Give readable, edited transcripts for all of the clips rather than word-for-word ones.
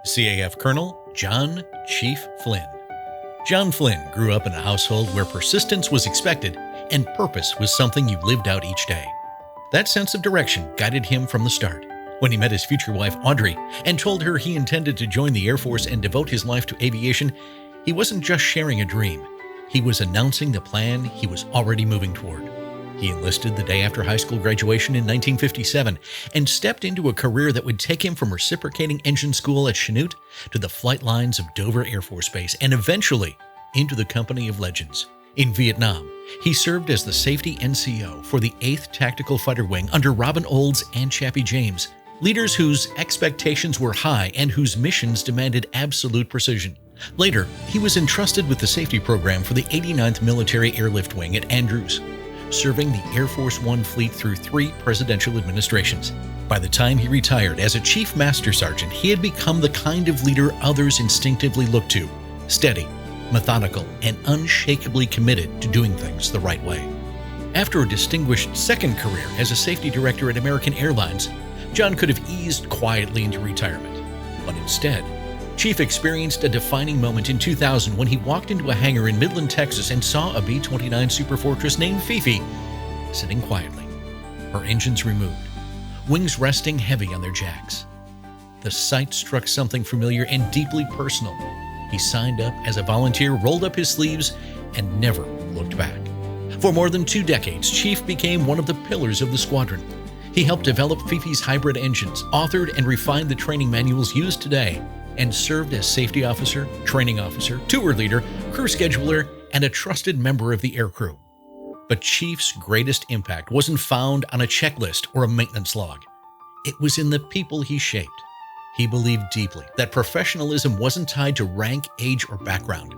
CAF Colonel John Chief Flynn. John Flynn grew up in a household where persistence was expected and purpose was something you lived out each day. That sense of direction guided him from the start. When he met his future wife, Audrey, and told her he intended to join the Air Force and devote his life to aviation, he wasn't just sharing a dream. He was announcing the plan he was already moving toward. He enlisted the day after high school graduation in 1957 and stepped into a career that would take him from reciprocating engine school at Chanute to the flight lines of Dover Air Force Base and eventually into the company of legends. In Vietnam, he served as the safety NCO for the 8th Tactical Fighter Wing under Robin Olds and Chappie James, leaders whose expectations were high and whose missions demanded absolute precision. Later, he was entrusted with the safety program for the 89th Military Airlift Wing at Andrews, serving the Air Force One fleet through 3 presidential administrations. By the time he retired as a Chief Master Sergeant, he had become the kind of leader others instinctively looked to: steady, methodical, and unshakably committed to doing things the right way. After a distinguished second career as a safety director at American Airlines, John could have eased quietly into retirement. But instead, Chief experienced a defining moment in 2000 when he walked into a hangar in Midland, Texas and saw a B-29 Superfortress named Fifi sitting quietly, her engines removed, wings resting heavy on their jacks. The sight struck something familiar and deeply personal. He signed up as a volunteer, rolled up his sleeves, and never looked back. For more than 2 decades, Chief became one of the pillars of the squadron. He helped develop Fifi's hybrid engines, authored and refined the training manuals used today, and served as safety officer, training officer, tour leader, crew scheduler, and a trusted member of the aircrew. But Chief's greatest impact wasn't found on a checklist or a maintenance log. It was in the people he shaped. He believed deeply that professionalism wasn't tied to rank, age, or background.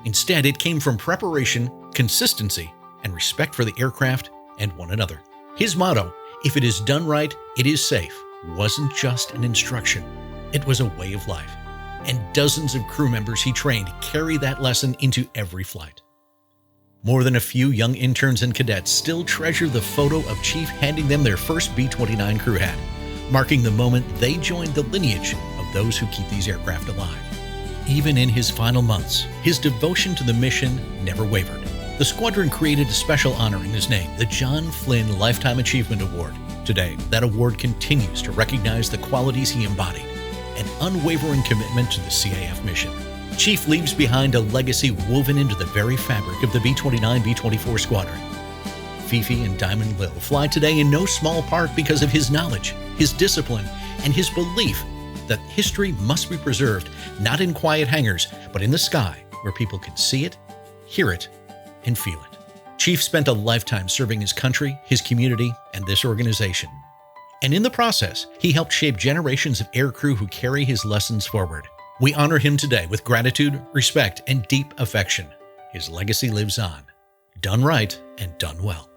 Instead, it came from preparation, consistency, and respect for the aircraft and one another. His motto, "If it is done right, it is safe," wasn't just an instruction. It was a way of life, and dozens of crew members he trained carry that lesson into every flight. More than a few young interns and cadets still treasure the photo of Chief handing them their first B-29 crew hat, marking the moment they joined the lineage of those who keep these aircraft alive. Even in his final months, his devotion to the mission never wavered. The squadron created a special honor in his name, the John Flynn Lifetime Achievement Award. Today, that award continues to recognize the qualities he embodied: an unwavering commitment to the CAF mission. Chief leaves behind a legacy woven into the very fabric of the B-29, B-24 squadron. Fifi and Diamond Lil fly today in no small part because of his knowledge, his discipline, and his belief that history must be preserved not in quiet hangars, but in the sky where people can see it, hear it, and feel it. Chief spent a lifetime serving his country, his community, and this organization. And in the process, he helped shape generations of aircrew who carry his lessons forward. We honor him today with gratitude, respect, and deep affection. His legacy lives on, done right and done well.